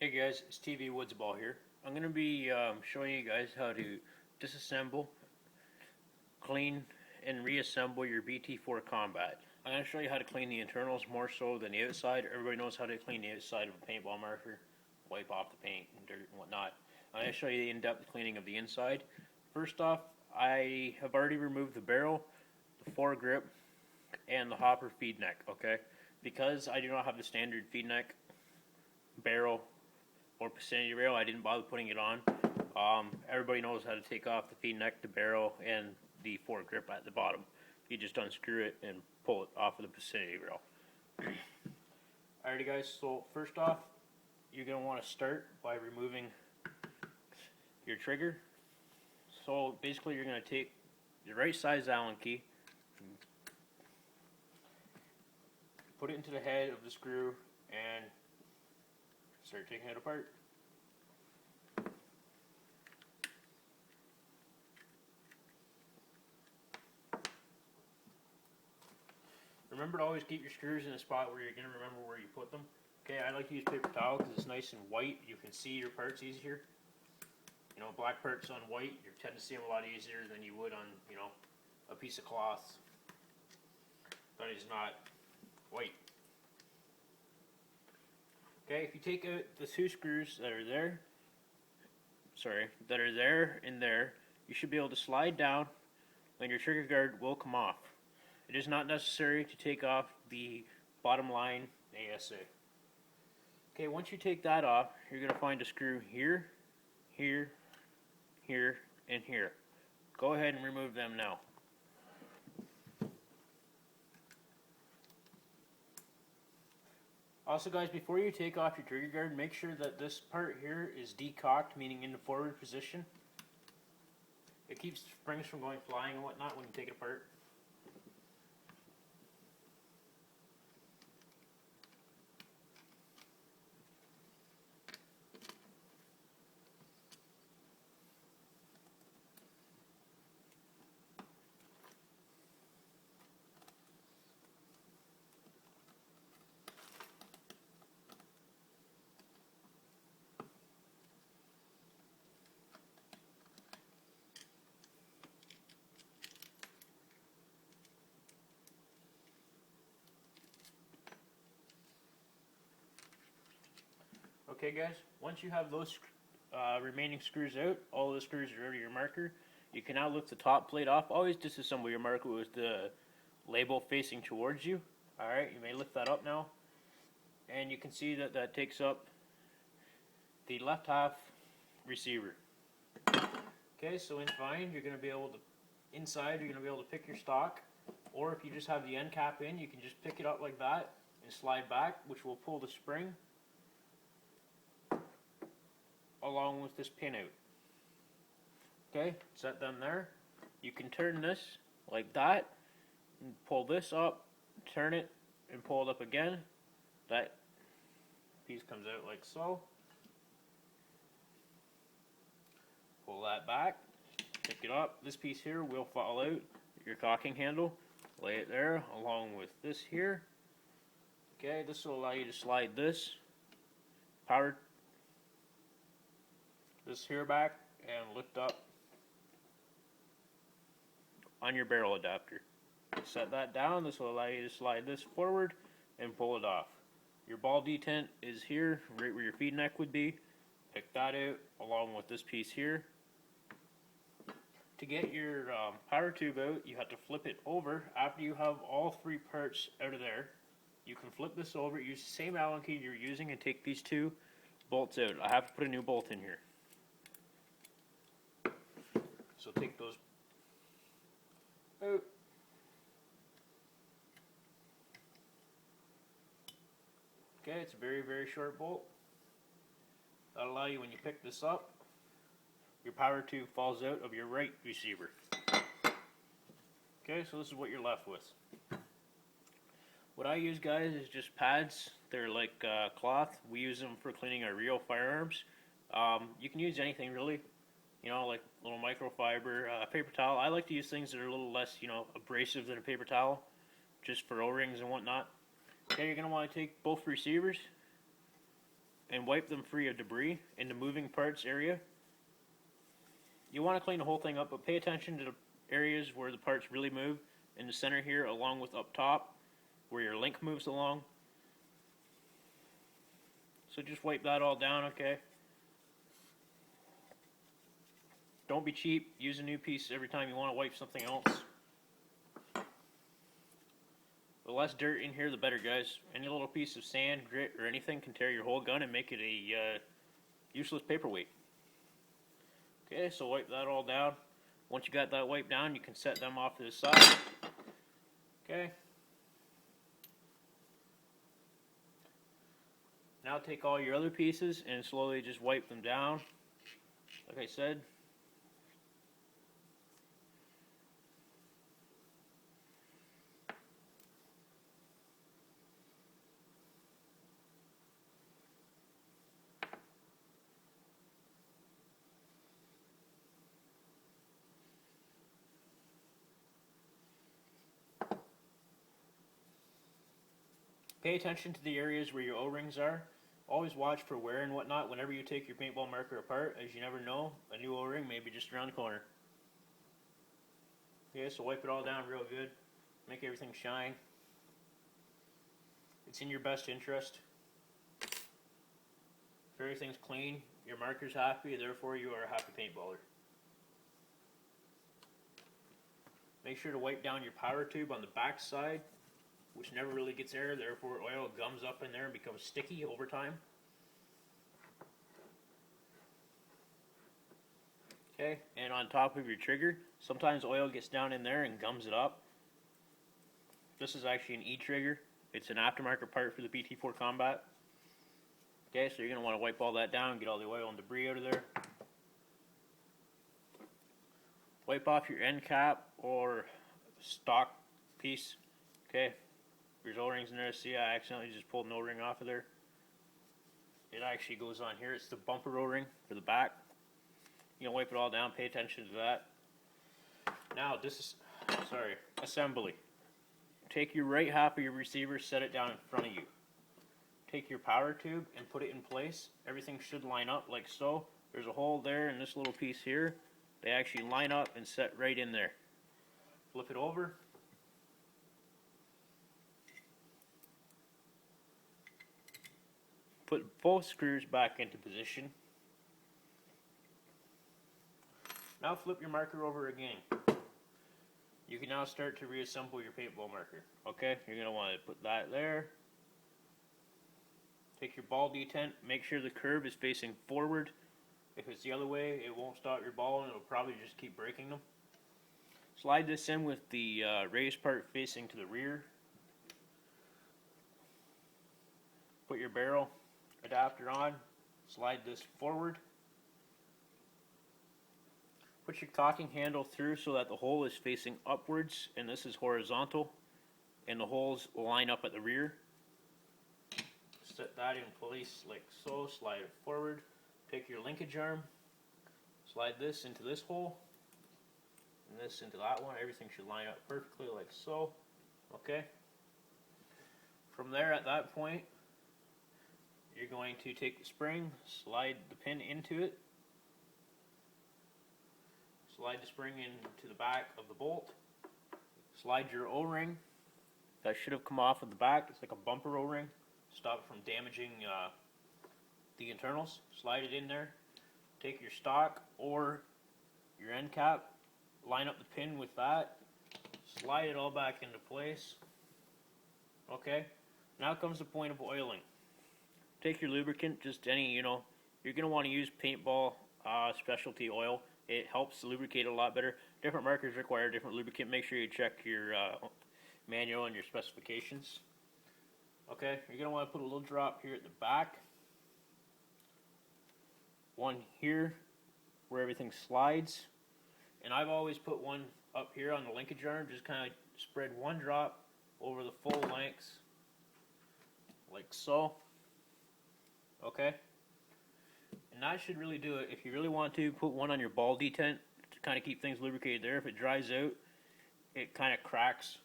Hey guys, it's TV Woodsball here. I'm going to be showing you guys how to disassemble, clean, and reassemble your BT-4 Combat. I'm going to show you how to clean the internals more so than the outside. Everybody knows how to clean the outside of a paintball marker, wipe off the paint and dirt and whatnot. I'm going to show you the in-depth cleaning of the inside. First off, I have already removed the barrel, the foregrip, and the hopper feed neck, okay? Because I do not have the standard feed neck, barrel, or vicinity rail, I didn't bother putting it on. Everybody knows how to take off the feed neck, the barrel, and the foregrip at the bottom. You just unscrew it and pull it off of the vicinity rail. Alrighty guys, so first off, you're going to want to start by removing your trigger. So basically you're going to take the right size Allen key, put it into the head of the screw, and start taking it apart. Remember to always keep your screws in a spot where you're going to remember where you put them. Okay, I like to use paper towel because it's nice and white. You can see your parts easier. You know, black parts on white, you tend to see them a lot easier than you would on, you know, a piece of cloth that is not white. Okay, if you take out the two screws that are there, and there, you should be able to slide down and your trigger guard will come off. It is not necessary to take off the bottom line ASA. Okay, once you take that off, you're going to find a screw here, here, here, and here. Go ahead and remove them now. Also guys, before you take off your trigger guard, make sure that this part here is decocked, meaning in the forward position. It keeps springs from going flying and whatnot when you take it apart. Okay guys, once you have those remaining screws out, all the screws are out of your marker, you can now lift the top plate off. Always disassemble your marker with the label facing towards you. Alright, you may lift that up now, and you can see that that takes up the left half receiver. Okay, so in fine, you're going to be able to, inside you're going to be able to pick your stock, or if you just have the end cap in, you can just pick it up like that and slide back, which will pull the spring along with this pin out. Okay, set them there. You can turn this like that and pull this up, turn it and pull it up again. That piece comes out like so. Pull that back, pick it up. This piece here will fall out, your cocking handle. Lay it there along with this here. Okay, this will allow you to slide this power this here back and lift up on your barrel adapter. Set that down. This will allow you to slide this forward and pull it off. Your ball detent is here, right where your feed neck would be. Pick that out along with this piece here. To get your power tube out, you have to flip it over. After you have all three parts out of there, you can flip this over, use the same Allen key you're using, and take these two bolts out. I have to put a new bolt in here. So take those out. Okay, it's a very, very short bolt. That'll allow you, when you pick this up, your power tube falls out of your right receiver. Okay, so this is what you're left with. What I use, guys, is just pads. They're like cloth. We use them for cleaning our real firearms. You can use anything really. You know, like little microfiber, paper towel. I like to use things that are a little less, you know, abrasive than a paper towel, just for O-rings and whatnot. Okay, you're going to want to take both receivers, and wipe them free of debris in the moving parts area. You want to clean the whole thing up, but pay attention to the areas where the parts really move in the center here, along with up top where your link moves along. So just wipe that all down, okay? Don't be cheap. Use a new piece every time you want to wipe something else. The less dirt in here, the better, guys. Any little piece of sand, grit, or anything can tear your whole gun and make it a useless paperweight. Okay, so wipe that all down. Once you got that wiped down, you can set them off to the side. Okay. Now take all your other pieces and slowly just wipe them down. Like I said. Pay attention to the areas where your O-rings are. Always watch for wear and whatnot whenever you take your paintball marker apart, as you never know, a new O-ring may be just around the corner. Okay, so wipe it all down real good. Make everything shine. It's in your best interest. If everything's clean, your marker's happy, therefore you are a happy paintballer. Make sure to wipe down your power tube on the back side, which never really gets air, therefore oil gums up in there and becomes sticky over time. Okay, and on top of your trigger, sometimes oil gets down in there and gums it up. This is actually an E-trigger. It's an aftermarket part for the BT-4 Combat. Okay, so you're going to want to wipe all that down, get all the oil and debris out of there. Wipe off your end cap or stock piece. Okay. There's O-rings in there. See, I accidentally just pulled an O-ring off of there. It actually goes on here. It's the bumper O-ring for the back. You know, wipe it all down. Pay attention to that. Now, assembly. Take your right half of your receiver, set it down in front of you. Take your power tube and put it in place. Everything should line up like so. There's a hole there and this little piece here. They actually line up and set right in there. Flip it over. Put both screws back into position. Now flip your marker over again. You can now start to reassemble your paintball marker. Okay, you're going to want to put that there. Take your ball detent, make sure the curve is facing forward. If it's the other way, it won't stop your ball and it'll probably just keep breaking them. Slide this in with the raised part facing to the rear. Put your barrel adapter on, slide this forward. Put your cocking handle through so that the hole is facing upwards and this is horizontal and the holes line up at the rear. Set that in place like so, slide it forward. Take your linkage arm, slide this into this hole and this into that one. Everything should line up perfectly like so. Okay. From there, at that point, you're going to take the spring, slide the pin into it, slide the spring into the back of the bolt, slide your O-ring. That should have come off of the back. It's like a bumper O-ring. Stop it from damaging the internals. Slide it in there. Take your stock or your end cap, line up the pin with that, slide it all back into place. Okay, now comes the point of oiling. Take your lubricant, just any, you're going to want to use paintball specialty oil. It helps lubricate a lot better. Different markers require different lubricant. Make sure you check your manual and your specifications. Okay, you're going to want to put a little drop here at the back. One here where everything slides. And I've always put one up here on the linkage arm. Just kind of spread one drop over the full length like so. Okay, and that should really do it. If you really want to, put one on your ball detent to kind of keep things lubricated there. If it dries out, it kind of cracks.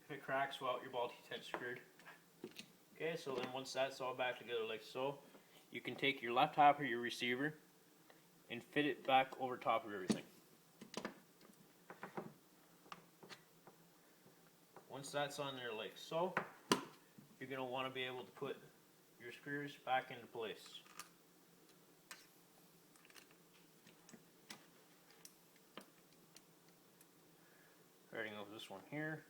If it cracks, well, your ball detent's screwed. Okay, so then once that's all back together like so, you can take your left half of your receiver and fit it back over top of everything. Once that's on there like so, you're going to want to be able to put your screws back into place. Starting with this one here.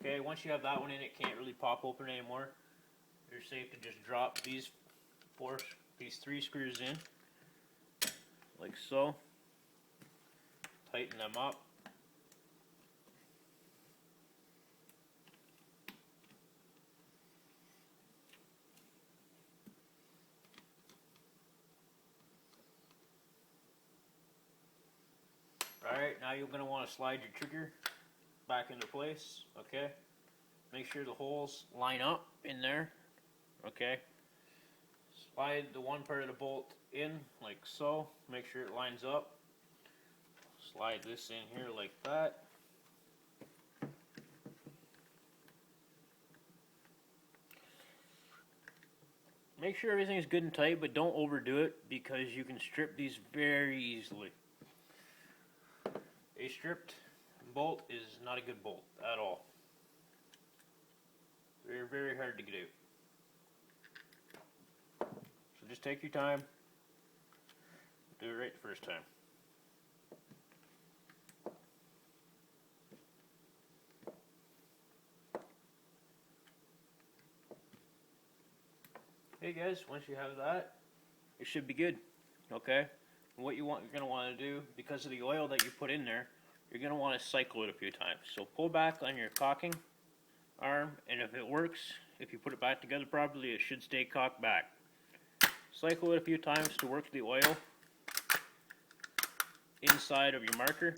Okay, once you have that one in, it can't really pop open anymore. You're safe to just drop these three screws in, like so. Tighten them up. Alright, now you're going to want to slide your trigger back into place, okay? Make sure the holes line up in there, okay? Slide the one part of the bolt in like so, make sure it lines up. Slide this in here like that. Make sure everything is good and tight, but don't overdo it because you can strip these very easily. A stripped bolt is not a good bolt at all. They're very hard to get out. So just take your time. Do it right the first time. Hey guys, once you have that, it should be good. Okay? And what you're going to want to do, because of the oil that you put in there, you're going to want to cycle it a few times. So pull back on your caulking arm, and if it works, if you put it back together properly, it should stay cocked back. Cycle it a few times to work the oil inside of your marker.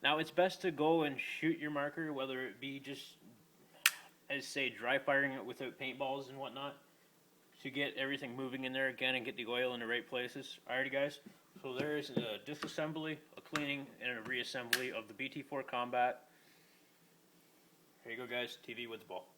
Now it's best to go and shoot your marker, whether it be just, as say, dry firing it without paintballs and whatnot, to get everything moving in there again and get the oil in the right places. Alrighty guys, so there's a disassembly, a cleaning, and a reassembly of the BT-4 Combat. Here you go guys, TV with the ball.